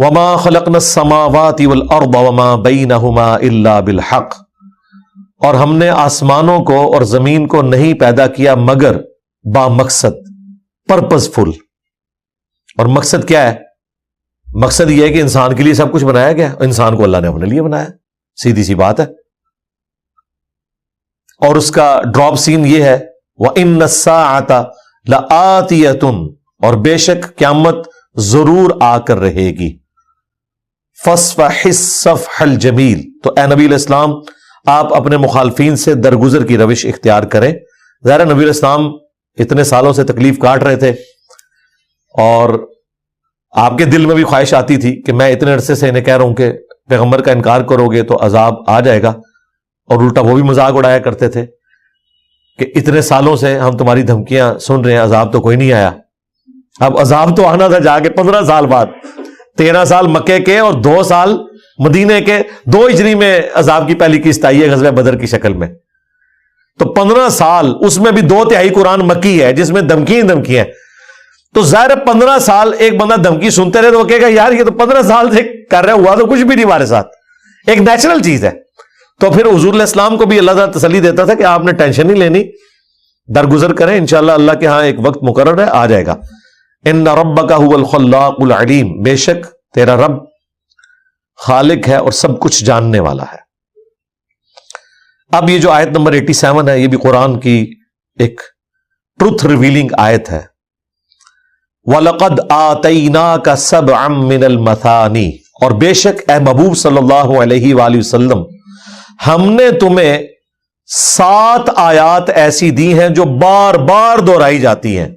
وما خلقنا السماوات والارض وما بینہما الا بالحق، اور ہم نے آسمانوں کو اور زمین کو نہیں پیدا کیا مگر با مقصد، پرپز فل۔ اور مقصد کیا ہے؟ مقصد یہ ہے کہ انسان کے لیے سب کچھ بنایا گیا، انسان کو اللہ نے اپنے لیے بنایا، سیدھی سی بات ہے۔ اور اس کا ڈراپ سین یہ ہے وَإِنَّ السَّاعَةَ لَآتِيَةٌ، اور بے شک قیامت ضرور آ کر رہے گی۔ فَاصْفَحِ الصَّفْحَ الْجَمِيلَ، تو اے نبی علیہ السلام آپ اپنے مخالفین سے درگزر کی روش اختیار کریں۔ ظاہر نبی علیہ السلام اتنے سالوں سے تکلیف کاٹ رہے تھے، اور آپ کے دل میں بھی خواہش آتی تھی کہ میں اتنے عرصے سے انہیں کہہ رہا ہوں کہ پیغمبر کا انکار کرو گے تو عذاب آ جائے گا، اور الٹا وہ بھی مذاق اڑایا کرتے تھے کہ اتنے سالوں سے ہم تمہاری دھمکیاں سن رہے ہیں، عذاب تو کوئی نہیں آیا۔ اب عذاب تو آنا تھا جا کے 15 سال بعد، 13 سال مکے کے اور 2 سال مدینے کے، 2 ہجری میں عذاب کی پہلی قسط آئی ہے غزوہ بدر کی شکل میں۔ تو 15 سال، اس میں بھی 2/3 قرآن مکی ہے جس میں دھمکیاں ہیں۔ تو ظاہر 15 سال ایک بندہ دھمکی سنتے رہے تو وہ کہے گا یار یہ تو 15 سال سے کر رہے، ہوا تو کچھ بھی نہیں ہمارے ساتھ، ایک نیچرل چیز ہے۔ تو پھر حضور علیہ السلام کو بھی اللہ تعالیٰ تسلی دیتا تھا کہ آپ نے ٹینشن نہیں لینی، درگزر کریں، انشاءاللہ اللہ کے ہاں ایک وقت مقرر ہے، آ جائے گا۔ ان ربک هو الخلاق العلیم، بے شک تیرا رب خالق ہے اور سب کچھ جاننے والا ہے۔ اب یہ جو آیت نمبر 87 ہے، یہ بھی قرآن کی ایک ٹروتھ ریویلنگ آیت ہے۔ وَلَقَدْ آتَيْنَاكَ سَبْعًا مِّنَ الْمَثَانِي، اور بے شک اے محبوب صلی اللہ علیہ وآلہ وسلم ہم نے تمہیں 7 آیات ایسی دی ہیں جو بار بار دہرائی جاتی ہیں۔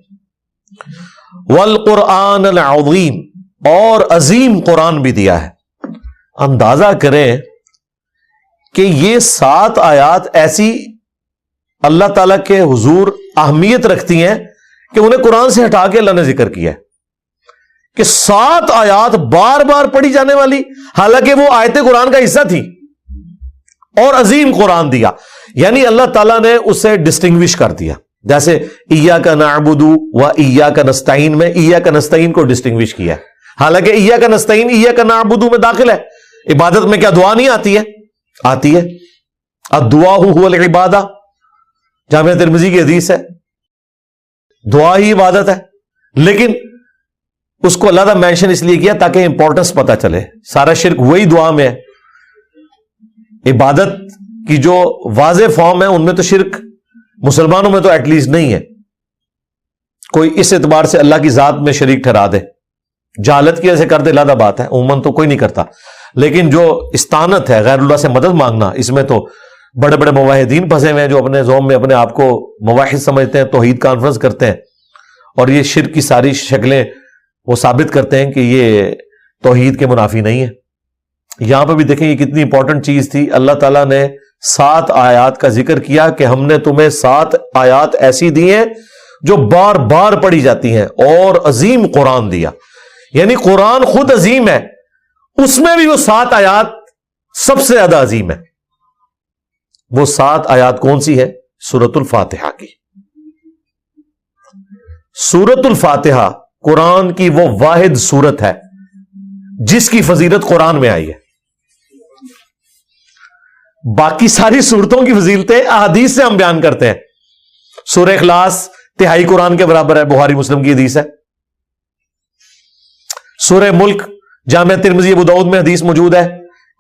وَالْقُرْآنَ الْعَظِيمَ، اور عظیم قرآن بھی دیا ہے۔ اندازہ کریں کہ یہ 7 آیات ایسی اللہ تعالیٰ کے حضور اہمیت رکھتی ہیں کہ انہیں قرآن سے ہٹا کے اللہ نے ذکر کیا ہے کہ 7 آیات بار بار پڑھی جانے والی، حالانکہ وہ آیت قرآن کا حصہ تھی، اور عظیم قرآن دیا، یعنی اللہ تعالیٰ نے اسے ڈسٹنگوش کر دیا۔ جیسے ایاک نعبد و ایاک نستعین میں ایاک نستعین کو ڈسٹنگوش کیا ہے، حالانکہ ایاک نستعین ایاک نعبد میں داخل ہے۔ عبادت میں کیا دعا نہیں آتی ہے؟ آتی ہے۔ الدعاء هو العبادہ، جامعہ ترمذی کی حدیث ہے، دعا ہی عبادت ہے، لیکن اس کو اللہ تعالیٰ مینشن اس لیے کیا تاکہ امپورٹنس پتہ چلے۔ سارا شرک وہی دعا میں ہے، عبادت کی جو واضح فارم ہے ان میں تو شرک مسلمانوں میں تو ایٹ لیسٹ نہیں ہے، کوئی اس اعتبار سے اللہ کی ذات میں شریک ٹھہرا دے، جہالت کی وجہ سے کر دے علیحدہ بات ہے، عموماً تو کوئی نہیں کرتا، لیکن جو استانت ہے غیر اللہ سے مدد مانگنا، اس میں تو بڑے بڑے موحدین پھنسے ہوئے ہیں جو اپنے زوم میں اپنے آپ کو موحد سمجھتے ہیں، توحید کانفرنس کرتے ہیں، اور یہ شرک کی ساری شکلیں وہ ثابت کرتے ہیں کہ یہ توحید کے منافی نہیں ہے۔ یہاں پہ بھی دیکھیں یہ کتنی امپورٹنٹ چیز تھی، اللہ تعالیٰ نے 7 آیات کا ذکر کیا کہ ہم نے تمہیں 7 آیات ایسی دی ہیں جو بار بار پڑھی جاتی ہیں، اور عظیم قرآن دیا، یعنی قرآن خود عظیم ہے، اس میں بھی وہ 7 آیات سب سے زیادہ عظیم ہے۔ وہ 7 آیات کون سی ہے؟ سورۃ الفاتحہ کی۔ سورۃ الفاتحہ قرآن کی وہ واحد سورت ہے جس کی فضیلت قرآن میں آئی ہے، باقی ساری سورتوں کی فضیلتیں احادیث سے ہم بیان کرتے ہیں۔ سورہ اخلاص 1/3 قرآن کے برابر ہے، بخاری مسلم کی حدیث ہے۔ سورہ ملک جامعہ ترمذی ابو داؤد میں حدیث موجود ہے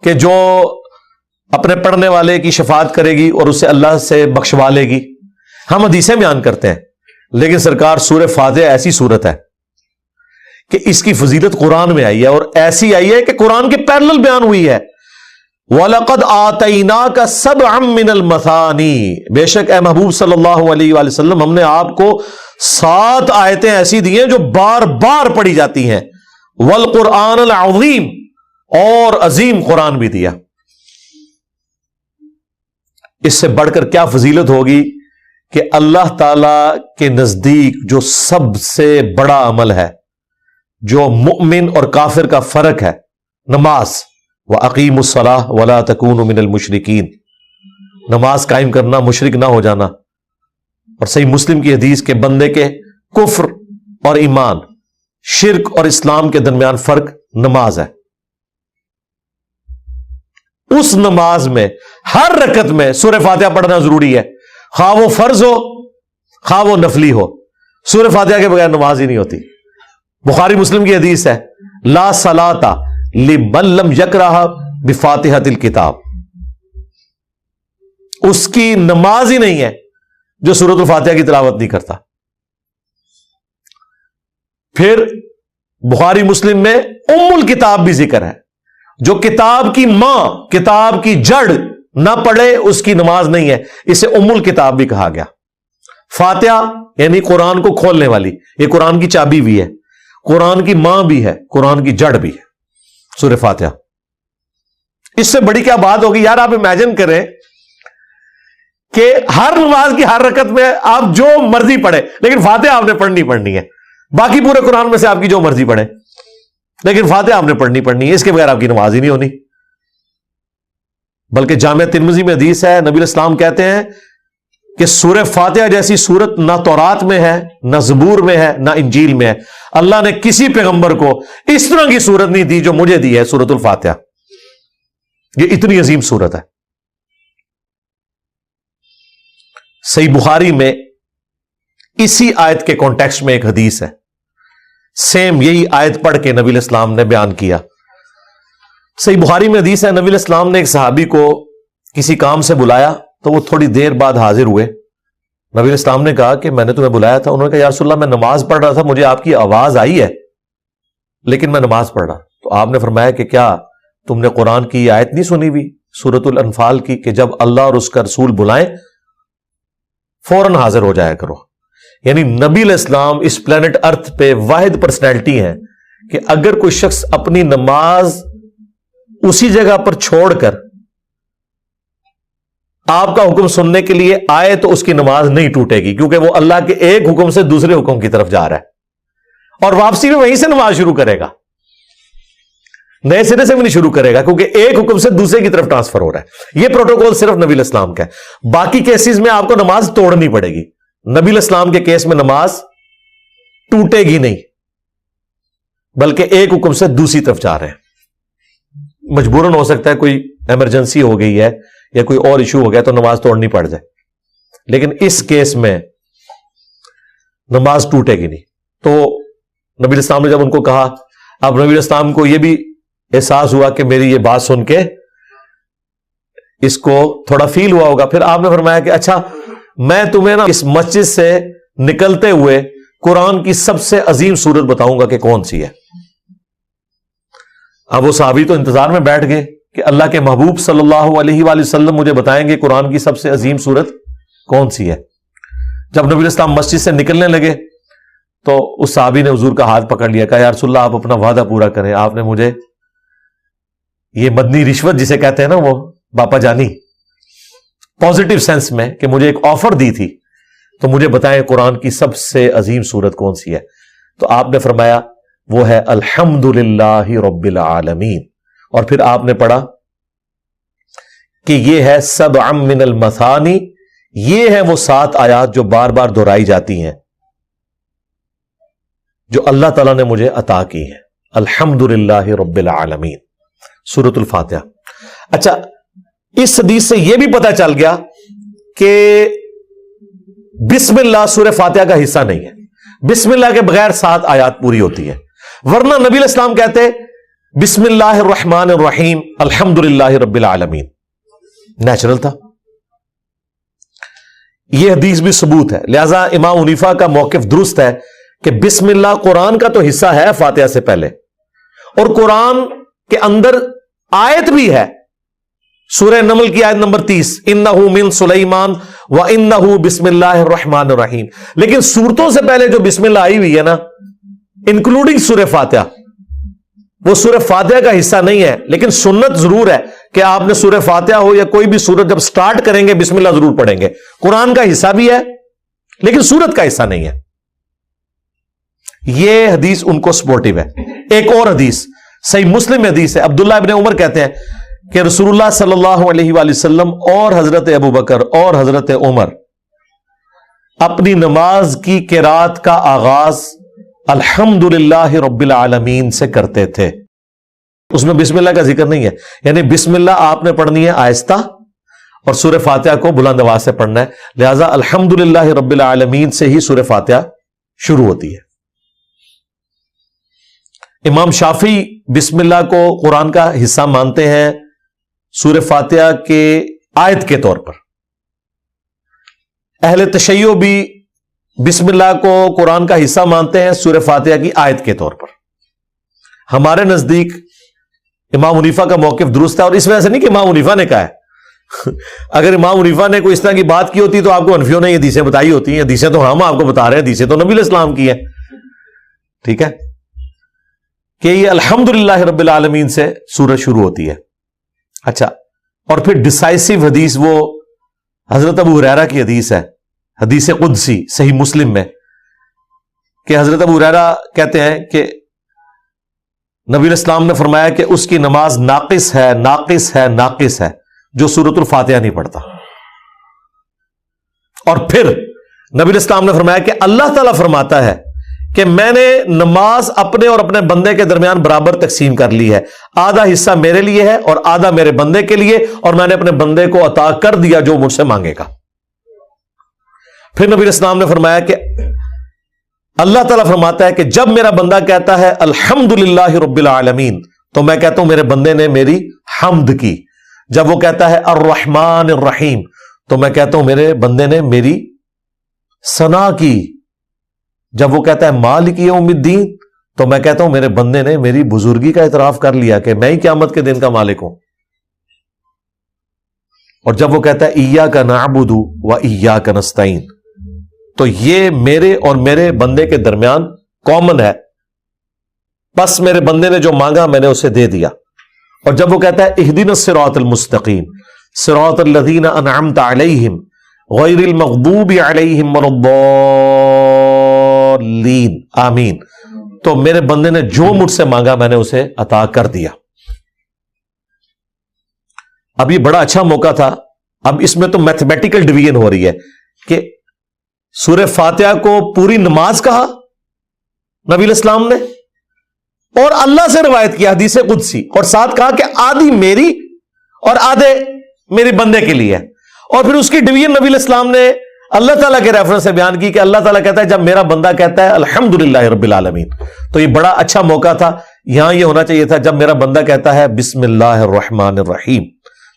کہ جو اپنے پڑھنے والے کی شفاعت کرے گی اور اسے اللہ سے بخشوا لے گی، ہم حدیثیں بیان کرتے ہیں، لیکن سرکار سورہ فاتحہ ایسی سورت ہے کہ اس کی فضیلت قرآن میں آئی ہے، اور ایسی آئی ہے کہ قرآن کے پیرلل بیان ہوئی ہے۔ وَلَقَدْ آتَيْنَاكَ سَبْعًا مِّنَ الْمَثَانِي، بے شک اے محبوب صلی اللہ علیہ وآلہ وسلم ہم نے آپ کو 7 آیتیں ایسی دی ہیں جو بار بار پڑھی جاتی ہیں۔ وَالْقُرْآنَ الْعَظِيمَ، اور عظیم قرآن بھی دیا۔ اس سے بڑھ کر کیا فضیلت ہوگی کہ اللہ تعالی کے نزدیک جو سب سے بڑا عمل ہے، جو مؤمن اور کافر کا فرق ہے، نماز، وَأَقِيمُوا الصَّلَاةَ وَلَا تَكُونُوا مِنَ الْمُشْرِكِينَ، نماز قائم کرنا، مشرک نہ ہو جانا۔ اور صحیح مسلم کی حدیث کے بندے کے کفر اور ایمان، شرک اور اسلام کے درمیان فرق نماز ہے. اس نماز میں ہر رکعت میں سورہ فاتحہ پڑھنا ضروری ہے، خواہ وہ فرض ہو خواہ وہ نفلی ہو. سورہ فاتحہ کے بغیر نماز ہی نہیں ہوتی. بخاری مسلم کی حدیث ہے، لا صلاۃ لمن لم یقرأ بفاتحۃ الکتاب. اس کی نماز ہی نہیں ہے جو سورۃ الفاتحہ کی تلاوت نہیں کرتا. پھر بخاری مسلم میں ام الکتاب بھی ذکر ہے، جو کتاب کی ماں، کتاب کی جڑ نہ پڑھے اس کی نماز نہیں ہے. اسے ام الکتاب بھی کہا گیا. فاتحہ یعنی قرآن کو کھولنے والی، یہ قرآن کی چابی بھی ہے، قرآن کی ماں بھی ہے، قرآن کی جڑ بھی ہے سورہ فاتحہ. اس سے بڑی کیا بات ہوگی یار. آپ امیجن کریں کہ ہر نماز کی ہر رکعت میں آپ جو مرضی پڑھے، لیکن فاتحہ آپ نے پڑھنی ہے. باقی پورے قرآن میں سے آپ کی جو مرضی پڑھے، لیکن فاتحہ آپ نے پڑھنی ہے. اس کے بغیر آپ کی نماز ہی نہیں ہونی. بلکہ جامع ترمذی میں حدیث ہے، نبی الاسلام کہتے ہیں کہ سورہ فاتحہ جیسی سورت نہ تورات میں ہے، نہ زبور میں ہے، نہ انجیل میں ہے. اللہ نے کسی پیغمبر کو اس طرح کی سورت نہیں دی جو مجھے دی ہے، سورۃ الفاتحہ. یہ اتنی عظیم سورت ہے. صحیح بخاری میں اسی آیت کے کانٹیکسٹ میں ایک حدیث ہے، سیم یہی آیت پڑھ کے نبی الاسلام نے بیان کیا. صحیح بخاری میں حدیث ہے، نبی الاسلام نے ایک صحابی کو کسی کام سے بلایا تو وہ تھوڑی دیر بعد حاضر ہوئے. نبی الاسلام نے کہا کہ میں نے تمہیں بلایا تھا. انہوں نے کہا یا رسول اللہ میں نماز پڑھ رہا تھا، مجھے آپ کی آواز آئی ہے لیکن میں نماز پڑھ رہا. تو آپ نے فرمایا کہ کیا تم نے قرآن کی آیت نہیں سنی ہوئی سورۃ الانفال کی کہ جب اللہ اور اس کا رسول بلائیں فوراً حاضر ہو جایا کرو. یعنی نبی الاسلام اس پلانٹ ارتھ پہ واحد پرسنالٹی ہیں کہ اگر کوئی شخص اپنی نماز اسی جگہ پر چھوڑ کر آپ کا حکم سننے کے لیے آئے تو اس کی نماز نہیں ٹوٹے گی، کیونکہ وہ اللہ کے ایک حکم سے دوسرے حکم کی طرف جا رہا ہے اور واپسی میں وہیں سے نماز شروع کرے گا، نئے سرے سے بھی نہیں شروع کرے گا، کیونکہ ایک حکم سے دوسرے کی طرف ٹرانسفر ہو رہا ہے. یہ پروٹوکول صرف نبی الاسلام کا ہے. باقی کیسز میں آپ کو نماز توڑنی پڑے گی. نبی الاسلام کے کیس میں نماز ٹوٹے گی نہیں، بلکہ ایک حکم سے دوسری طرف جا رہے ہیں. مجبوراً ہو سکتا ہے کوئی ایمرجنسی ہو گئی ہے یا کوئی اور ایشو ہو گیا تو نماز توڑنی پڑ جائے، لیکن اس کیس میں نماز ٹوٹے گی نہیں. تو نبی الاسلام نے جب ان کو کہا، اب نبی الاسلام کو یہ بھی احساس ہوا کہ میری یہ بات سن کے اس کو تھوڑا فیل ہوا ہوگا. پھر آپ نے فرمایا کہ اچھا میں تمہیں نا اس مسجد سے نکلتے ہوئے قرآن کی سب سے عظیم سورت بتاؤں گا کہ کون سی ہے. اب وہ صحابی تو انتظار میں بیٹھ گئے کہ اللہ کے محبوب صلی اللہ علیہ وآلہ وسلم مجھے بتائیں گے قرآن کی سب سے عظیم سورت کون سی ہے. جب نبی الاسلام مسجد سے نکلنے لگے تو اس صحابی نے حضور کا ہاتھ پکڑ لیا، کہا یا رسول اللہ آپ اپنا وعدہ پورا کریں. آپ نے مجھے یہ مدنی رشوت جسے کہتے ہیں نا، وہ باپا جانی پازیٹو سینس میں، کہ مجھے ایک آفر دی تھی، تو مجھے بتائیں قرآن کی سب سے عظیم سورت کون سی ہے. تو آپ نے فرمایا وہ ہے الحمدللہ رب العالمین. اور پھر آپ نے پڑھا کہ یہ ہے سبع من المثانی، یہ ہے وہ 7 آیات جو بار بار دہرائی جاتی ہیں جو اللہ تعالیٰ نے مجھے عطا کی ہیں. الحمدللہ رب العالمین، سورۃ الفاتحہ. اچھا اس حدیث سے یہ بھی پتہ چل گیا کہ بسم اللہ سورہ فاتحہ کا حصہ نہیں ہے. بسم اللہ کے بغیر 7 آیات پوری ہوتی ہے، ورنہ نبی الاسلام کہتے بسم اللہ الرحمن الرحیم الحمدللہ رب العالمین. نیچرل تھا. یہ حدیث بھی ثبوت ہے. لہذا امام حنیفہ کا موقف درست ہے کہ بسم اللہ قرآن کا تو حصہ ہے فاتحہ سے پہلے، اور قرآن کے اندر آیت بھی ہے. سورہ نمل کی آیت نمبر 30، انہ من سلیمان و انہ بسم اللہ الرحمن الرحیم. لیکن سورتوں سے پہلے جو بسم اللہ آئی ہوئی ہے نا، انکلوڈنگ سورہ فاتحہ، وہ سورہ فاتحہ کا حصہ نہیں ہے. لیکن سنت ضرور ہے کہ آپ نے سورہ فاتحہ ہو یا کوئی بھی سورت جب سٹارٹ کریں گے بسم اللہ ضرور پڑھیں گے. قرآن کا حصہ بھی ہے لیکن سورت کا حصہ نہیں ہے. یہ حدیث ان کو سپورٹیو ہے. ایک اور حدیث صحیح مسلم میں حدیث ہے، عبداللہ ابن عمر کہتے ہیں کہ رسول اللہ صلی اللہ علیہ وآلہ وسلم اور حضرت ابو بکر اور حضرت عمر اپنی نماز کی قرات کا آغاز الحمدللہ رب العالمین سے کرتے تھے. اس میں بسم اللہ کا ذکر نہیں ہے. یعنی بسم اللہ آپ نے پڑھنی ہے آہستہ اور سورہ فاتحہ کو بلند آواز سے پڑھنا ہے. لہذا الحمدللہ رب العالمین سے ہی سورہ فاتحہ شروع ہوتی ہے. امام شافعی بسم اللہ کو قرآن کا حصہ مانتے ہیں سورہ فاتحہ کے آیت کے طور پر. اہل تشیع بھی بسم اللہ کو قرآن کا حصہ مانتے ہیں سورہ فاتحہ کی آیت کے طور پر. ہمارے نزدیک امام حنیفہ کا موقف درست ہے، اور اس وجہ سے نہیں کہ امام حنیفہ نے کہا ہے. اگر امام حنیفہ نے کوئی اس طرح کی بات کی ہوتی تو آپ کو حنفیوں نے یہ حدیثیں بتائی ہوتی ہیں. حدیثیں تو ہم آپ کو بتا رہے ہیں، حدیثیں تو نبی علیہ السلام کی ہے. ٹھیک ہے کہ یہ الحمدللہ رب العالمین سے سورہ شروع ہوتی ہے. اچھا، اور پھر ڈسائسو حدیث وہ حضرت ابو ہریرہ کی حدیث ہے، حدیث قدسی صحیح مسلم میں، کہ حضرت ابو ہریرہ کہتے ہیں کہ نبی علیہ السلام نے فرمایا کہ اس کی نماز ناقص ہے ناقص ہے ناقص ہے جو سورۃ الفاتحہ نہیں پڑھتا. اور پھر نبی علیہ السلام نے فرمایا کہ اللہ تعالیٰ فرماتا ہے کہ میں نے نماز اپنے اور اپنے بندے کے درمیان برابر تقسیم کر لی ہے، آدھا حصہ میرے لیے ہے اور آدھا میرے بندے کے لیے، اور میں نے اپنے بندے کو عطا کر دیا جو مجھ سے مانگے گا. پھر نبی علیہ السلام نے فرمایا کہ اللہ تعالیٰ فرماتا ہے کہ جب میرا بندہ کہتا ہے الحمدللہ رب العالمین تو میں کہتا ہوں میرے بندے نے میری حمد کی. جب وہ کہتا ہے الرحمن الرحیم تو میں کہتا ہوں میرے بندے نے میری ثنا کی. جب وہ کہتا ہے مالک یوم الدین تو میں کہتا ہوں میرے بندے نے میری بزرگی کا اعتراف کر لیا کہ میں ہی قیامت کے دن کا مالک ہوں. اور جب وہ کہتا ہے ایاک نعبد و ایاک نستعین تو یہ میرے اور میرے بندے کے درمیان کامن ہے، بس میرے بندے نے جو مانگا میں نے اسے دے دیا. اور جب وہ کہتا ہے اہدنا الصراط المستقیم صراط الذین انعمت علیہم غیر المغضوب علیہم ولا الضالین آمین تو میرے بندے نے جو مجھ سے مانگا میں نے اسے عطا کر دیا. اب یہ بڑا اچھا موقع تھا. اب اس میں تو میتھمیٹیکل ڈویژن ہو رہی ہے کہ سورہ فاتحہ کو پوری نماز کہا نبی علیہ السلام نے، اور اللہ سے روایت کیا حدیث قدسی، اور ساتھ کہا کہ آدھی میری اور آدھے میرے بندے کے لیے. اور پھر اس کی ڈویژن نبی علیہ السلام نے اللہ تعالیٰ کے ریفرنس سے بیان کی کہ اللہ تعالیٰ کہتا ہے جب میرا بندہ کہتا ہے الحمدللہ رب العالمین تو یہ بڑا اچھا موقع تھا. یہاں یہ ہونا چاہیے تھا جب میرا بندہ کہتا ہے بسم اللہ الرحمن الرحیم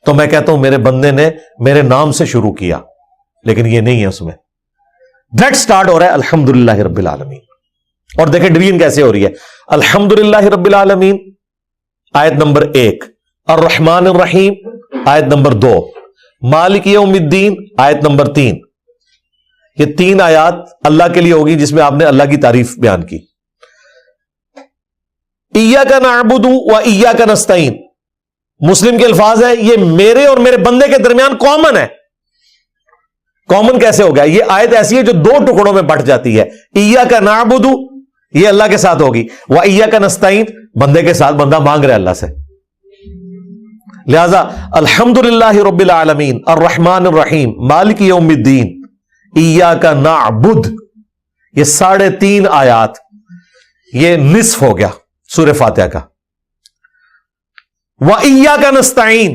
تو میں کہتا ہوں میرے بندے نے میرے نام سے شروع کیا، لیکن یہ نہیں ہے. اس میں ڈائریکٹ سٹارٹ ہو رہا ہے الحمدللہ رب العالمین. اور دیکھیں ڈویژن کیسے ہو رہی ہے. الحمدللہ رب العالمین آیت نمبر 1، الرحمن الرحیم آیت نمبر 2، مالک یوم الدین آیت نمبر 3. یہ 3 آیات اللہ کے لیے ہوگی جس میں آپ نے اللہ کی تعریف بیان کی. ایاک نعبد و ایاک نستعین مسلم کے الفاظ ہیں، یہ میرے اور میرے بندے کے درمیان کامن ہے. کامن کیسے ہو گیا؟ یہ آیت ایسی ہے جو 2 ٹکڑوں میں بٹ جاتی ہے. ایاک نعبد یہ اللہ کے ساتھ ہوگی، و ایاک نستعین بندے کے ساتھ، بندہ مانگ رہا ہے اللہ سے. لہذا الحمدللہ رب العالمین الرحمن الرحیم مالک یوم الدین ایاک نعبد، یہ 3.5 آیات، یہ نصف ہو گیا سورہ فاتحہ کا. وَإِيَّاكَ نَسْتَعِينُ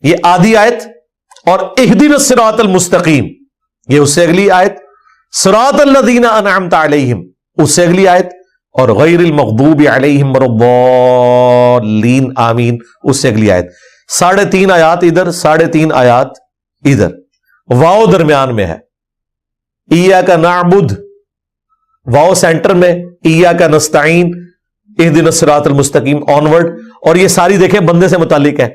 یہ آدھی آیت، اور اهدنا الصراط المستقیم یہ اس سے اگلی آیت، صراط الذین انعمت علیہم اس سے اگلی آیت، اور غیر المغضوب علیہم ولا الضالین آمین اس سے اگلی آیت. 3.5 آیات ادھر، 3.5 آیات ادھر، واو درمیان میں ہے. ایاک نعبد واو سینٹر میں، ایاک نستعین اہدنا الصراط المستقیم آنورڈ. اور یہ ساری دیکھیں بندے سے متعلق ہے.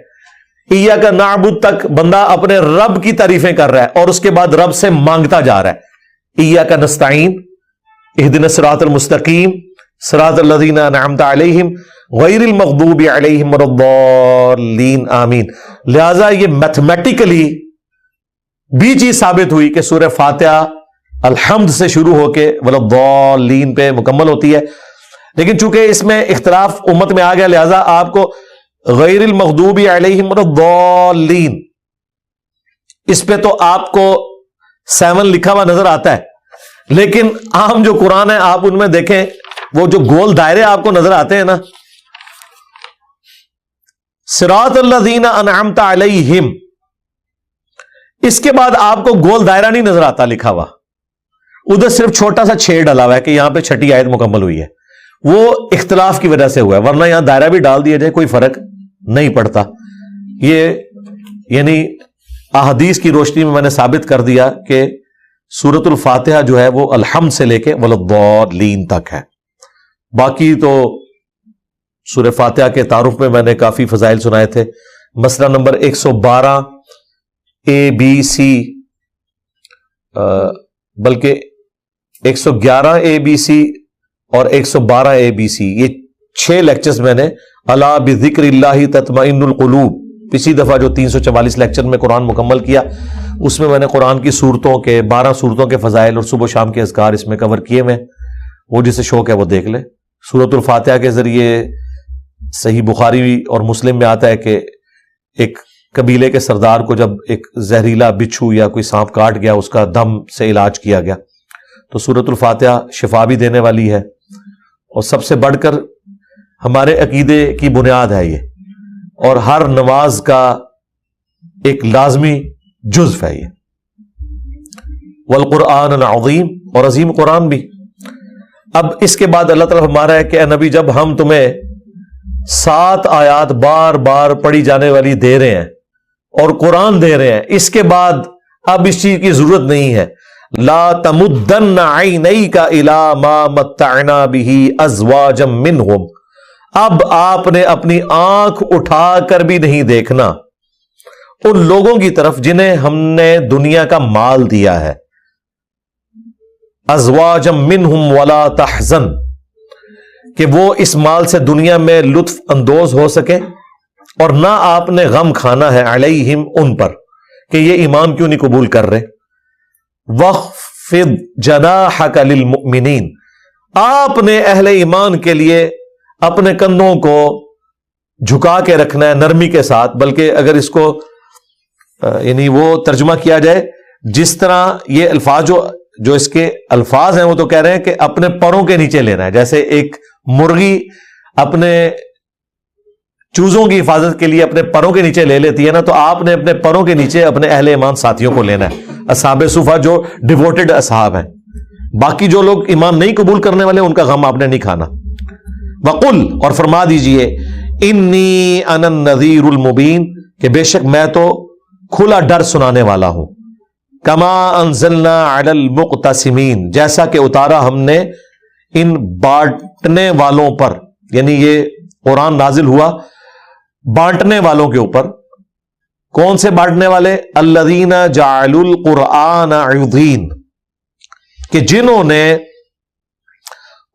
ایاک نعبد تک بندہ اپنے رب کی تعریفیں کر رہا ہے اور اس کے بعد رب سے مانگتا جا رہا ہے. ایاک نستعین اہدنا الصراط المستقیم صراط الذین انعمت علیہم غیر المغضوب علیہم ولا الضالین آمین. لہذا یہ میتھمیٹیکلی بھی چیز ثابت ہوئی کہ سورہ فاتحہ الحمد سے شروع ہو کے ولا الضالین پہ مکمل ہوتی ہے. لیکن چونکہ اس میں اختلاف امت میں آ گیا لہذا آپ کو غیر المغضوب علیہم ولا الضالین اس پہ تو آپ کو 7 لکھا ہوا نظر آتا ہے، لیکن عام جو قرآن ہے آپ ان میں دیکھیں وہ جو گول دائرے آپ کو نظر آتے ہیں نا صراط الذین انعمت علیہم، اس کے بعد آپ کو گول دائرہ نہیں نظر آتا لکھا ہوا، ادھر صرف چھوٹا سا چھیڑ ڈلا ہوا ہے کہ یہاں پہ چھٹی آیت مکمل ہوئی ہے، وہ اختلاف کی وجہ سے ہوا ہے، ورنہ یہاں دائرہ بھی ڈال دیا جائے کوئی فرق نہیں پڑتا۔ یہ یعنی احادیث کی روشنی میں نے ثابت کر دیا کہ سورۃ الفاتحہ جو ہے وہ الحمد سے لے کے وللضالین تک ہے۔ باقی تو سورہ فاتحہ کے تعارف میں نے کافی فضائل سنائے تھے، مسئلہ نمبر 112 ABC، بلکہ 111 ABC اور 112 ABC، یہ 6 لیکچرز میں نے الا بذکر اللہ تطمئن القلوب، پچھلی دفعہ جو 344 لیکچر میں قرآن مکمل کیا اس میں نے قرآن کی سورتوں کے 12 سورتوں کے فضائل اور صبح و شام کے اذکار اس میں کور کیے میں، وہ جسے شوق ہے وہ دیکھ لے۔ سورۃ الفاتحہ کے ذریعے صحیح بخاری اور مسلم میں آتا ہے کہ ایک قبیلے کے سردار کو جب ایک زہریلا بچھو یا کوئی سانپ کاٹ گیا اس کا دم سے علاج کیا گیا، تو سورۃ الفاتحہ شفا بھی دینے والی ہے، اور سب سے بڑھ کر ہمارے عقیدے کی بنیاد ہے یہ، اور ہر نماز کا ایک لازمی جزو ہے یہ، والقرآن العظیم، اور عظیم قرآن بھی۔ اب اس کے بعد اللہ تعالیٰ فرما رہا ہے کہ اے نبی جب ہم تمہیں 7 آیات بار بار پڑھی جانے والی دے رہے ہیں اور قرآن دے رہے ہیں، اس کے بعد اب اس چیز کی ضرورت نہیں ہے، لا تمدن عینیک الی ما متعنا به ازواجا منہم، اب آپ نے اپنی آنکھ اٹھا کر بھی نہیں دیکھنا ان لوگوں کی طرف جنہیں ہم نے دنیا کا مال دیا ہے، ازواجا منہم ولا تحزن، کہ وہ اس مال سے دنیا میں لطف اندوز ہو سکے، اور نہ آپ نے غم کھانا ہے علیہم ان پر کہ یہ ایمان کیوں نہیں قبول کر رہے۔ وَخْفِضْ جَنَاحَكَ لِلْمُؤْمِنِينَ، آپ نے اہل ایمان کے لیے اپنے کندھوں کو جھکا کے رکھنا ہے نرمی کے ساتھ، بلکہ اگر اس کو یعنی وہ ترجمہ کیا جائے جس طرح یہ الفاظ جو اس کے الفاظ ہیں وہ تو کہہ رہے ہیں کہ اپنے پروں کے نیچے لینا ہے، جیسے ایک مرغی اپنے چوزوں کی حفاظت کے لیے اپنے پروں کے نیچے لے لیتی ہے نا، تو آپ نے اپنے پروں کے نیچے اپنے اہل ایمان ساتھیوں کو لینا ہے، اصحاب صفہ جو ڈیووٹڈ اصحاب ہیں، باقی جو لوگ ایمان نہیں قبول کرنے والے ان کا غم آپ نے نہیں کھانا۔ وقل، اور فرما دیجئے، انی انا النذیر المبین، کہ بے شک میں تو کھلا ڈر سنانے والا ہوں، کما انزلنا علی المقتسمین، جیسا کہ اتارا ہم نے ان بانٹنے والوں پر، یعنی یہ قرآن نازل ہوا بانٹنے والوں کے اوپر۔ کون سے بانٹنے والے؟ الذین جعلوا القرآن عضین، کہ جنہوں نے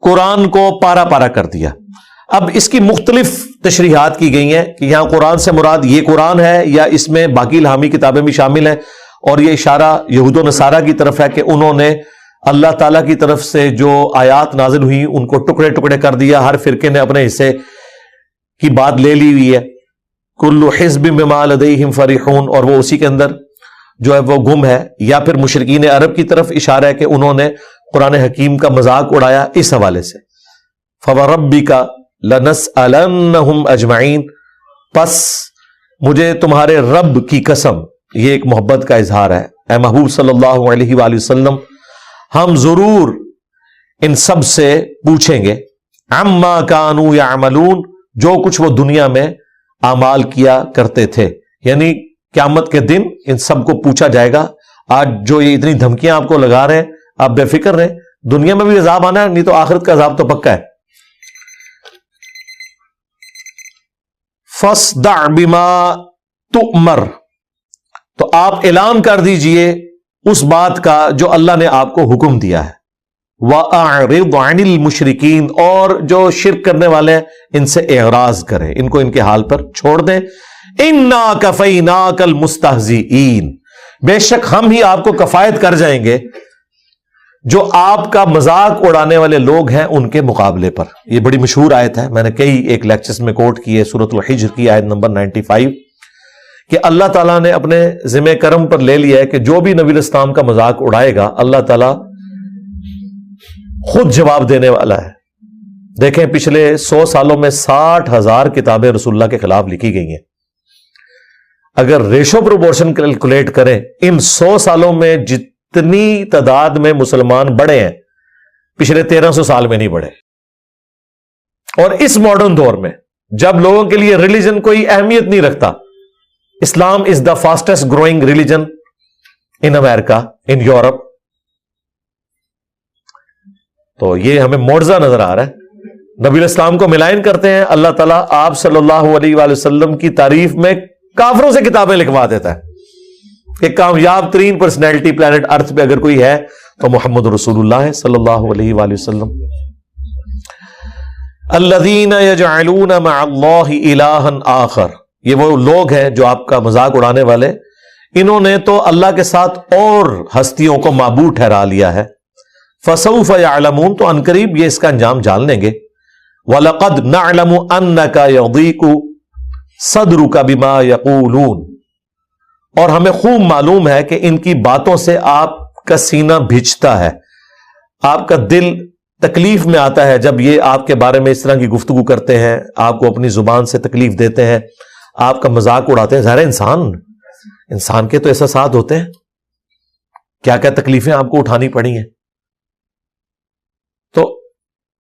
قرآن کو پارا پارا کر دیا۔ اب اس کی مختلف تشریحات کی گئی ہیں کہ یہاں قرآن سے مراد یہ قرآن ہے یا اس میں باقی الہامی کتابیں بھی شامل ہیں، اور یہ اشارہ یہود و نصارہ کی طرف ہے کہ انہوں نے اللہ تعالیٰ کی طرف سے جو آیات نازل ہوئی ان کو ٹکڑے ٹکڑے کر دیا، ہر فرقے نے اپنے حصے کی بات لے لی ہوئی ہے، کل حزب بما لدیہم فرحون، اور وہ اسی کے اندر جو ہے وہ گم ہے، یا پھر مشرکین عرب کی طرف اشارہ ہے کہ انہوں نے قرآن حکیم کا مذاق اڑایا اس حوالے سے۔ فوربک لنسألنہم اجمعین، پس مجھے تمہارے رب کی قسم، یہ ایک محبت کا اظہار ہے، اے محبوب صلی اللہ علیہ وآلہ وسلم ہم ضرور ان سب سے پوچھیں گے، عما کانوا یعملون، جو کچھ وہ دنیا میں اعمال کیا کرتے تھے، یعنی قیامت کے دن ان سب کو پوچھا جائے گا۔ آج جو یہ اتنی دھمکیاں آپ کو لگا رہے ہیں آپ بے فکر رہیں، دنیا میں بھی عذاب آنا ہے، نہیں تو آخرت کا عذاب تو پکا ہے۔ فاصدع بما تؤمر، تو آپ اعلان کر دیجئے اس بات کا جو اللہ نے آپ کو حکم دیا ہے۔ وَأَعْرِضْ عَنِ الْمُشْرِكِينَ، اور جو شرک کرنے والے ہیں ان سے اعراض کریں، ان کو ان کے حال پر چھوڑ دیں۔ اِنَّا كَفَيْنَاكَ الْمُسْتَهْزِئِينَ، بے شک ہم ہی آپ کو کفایت کر جائیں گے جو آپ کا مذاق اڑانے والے لوگ ہیں ان کے مقابلے پر۔ یہ بڑی مشہور آیت ہے، میں نے کئی ایک لیکچرز میں کوٹ کی ہے، سورۃ الحجر کی آیت نمبر 95، کہ اللہ تعالیٰ نے اپنے ذمہ کرم پر لے لیا ہے کہ جو بھی نبی الاسلام کا مذاق اڑائے گا اللہ تعالیٰ خود جواب دینے والا ہے۔ دیکھیں پچھلے 100 سالوں میں 60,000 کتابیں رسول اللہ کے خلاف لکھی گئی ہیں. اگر ریشو پروپورشن کیلکولیٹ کریں, ان 100 سالوں میں جتنی تعداد میں مسلمان بڑھے ہیں پچھلے 1300 سال میں نہیں بڑھے. اور اس ماڈرن دور میں جب لوگوں کے لیے ریلیجن کوئی اہمیت نہیں رکھتا, Islam is the fastest growing religion in America, in Europe, تو یہ ہمیں معجزہ نظر آ رہا ہے. نبی الاسلام کو ملائن کرتے ہیں, اللہ تعالیٰ آپ صلی اللہ علیہ وآلہ وسلم کی تعریف میں کافروں سے کتابیں لکھوا دیتا ہے. ایک کامیاب ترین پرسنالٹی پلانٹ ارتھ پہ اگر کوئی ہے تو محمد رسول اللہ ہے صلی اللہ علیہ وآلہ وسلم. الذین یجعلون مع اللہ الہا آخر, یہ وہ لوگ ہیں جو آپ کا مذاق اڑانے والے, انہوں نے تو اللہ کے ساتھ اور ہستیوں کو معبود ٹھہرا لیا ہے. فسوف یعلمون, تو عنقریب یہ اس کا انجام جان لیں گے. وَلَقَدْ نَعْلَمُ أَنَّكَ يَضِيقُ صَدْرُكَ بِمَا يَقُولُونَ, اور ہمیں خوب معلوم ہے کہ ان کی باتوں سے آپ کا سینہ بھیجتا ہے, آپ کا دل تکلیف میں آتا ہے جب یہ آپ کے بارے میں اس طرح کی گفتگو کرتے ہیں, آپ کو اپنی زبان سے تکلیف دیتے ہیں, آپ کا مذاق اڑاتے ہیں. ظاہر انسان کے تو احساسات ہوتے ہیں, کیا کیا تکلیفیں آپ کو اٹھانی پڑی ہیں. تو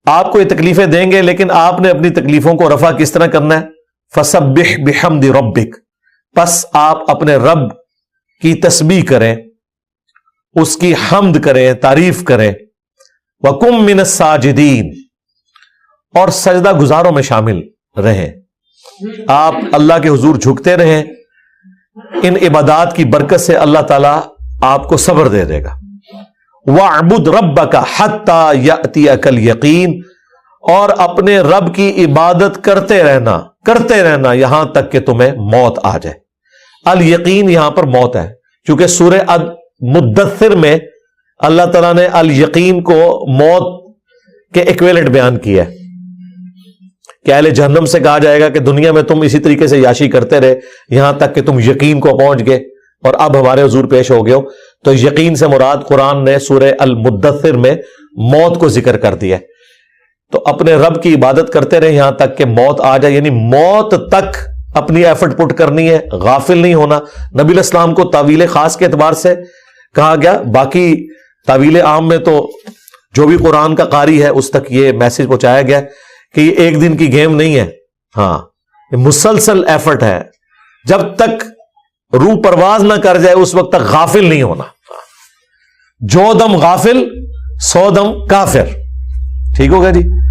آپ کو یہ تکلیفیں دیں گے, لیکن آپ نے اپنی تکلیفوں کو رفع کس طرح کرنا ہے؟ فسبح بحمد ربک, پس آپ اپنے رب کی تسبیح کریں, اس کی حمد کریں, تعریف کریں. وَقُم مِّنَ السَّاجِدِينَ, اور سجدہ گزاروں میں شامل رہیں. آپ اللہ کے حضور جھکتے رہیں, ان عبادات کی برکت سے اللہ تعالیٰ آپ کو صبر دے دے گا. وَاعْبُدْ رَبَّكَ حَتَّى يَأْتِيَكَ الْيَقِينُ, اور اپنے رب کی عبادت کرتے رہنا یہاں تک کہ تمہیں موت آ جائے. الیقین یہاں پر موت ہے, کیونکہ سورہ مدثر میں اللہ تعالیٰ نے الیقین کو موت کے ایکویلنٹ بیان کیا ہے کہ اہل جہنم سے کہا جائے گا کہ دنیا میں تم اسی طریقے سے یاشی کرتے رہے یہاں تک کہ تم یقین کو پہنچ گئے اور اب ہمارے حضور پیش ہو گئے ہو. تو یقین سے مراد قرآن نے سورہ المدثر میں موت کو ذکر کر دیا ہے. تو اپنے رب کی عبادت کرتے رہے یہاں تک کہ موت آ جائے, یعنی موت تک اپنی ایفرٹ پٹ کرنی ہے, غافل نہیں ہونا. نبی الاسلام کو تعویل خاص کے اعتبار سے کہا گیا, باقی تعویل عام میں تو جو بھی قرآن کا قاری ہے اس تک یہ میسج پہنچایا گیا کہ یہ ایک دن کی گیم نہیں ہے, ہاں یہ مسلسل ایفرٹ ہے. جب تک روح پرواز نہ کر جائے اس وقت تک غافل نہیں ہونا. جو دم غافل 100 دم کافر. ٹھیک ہوگا جی.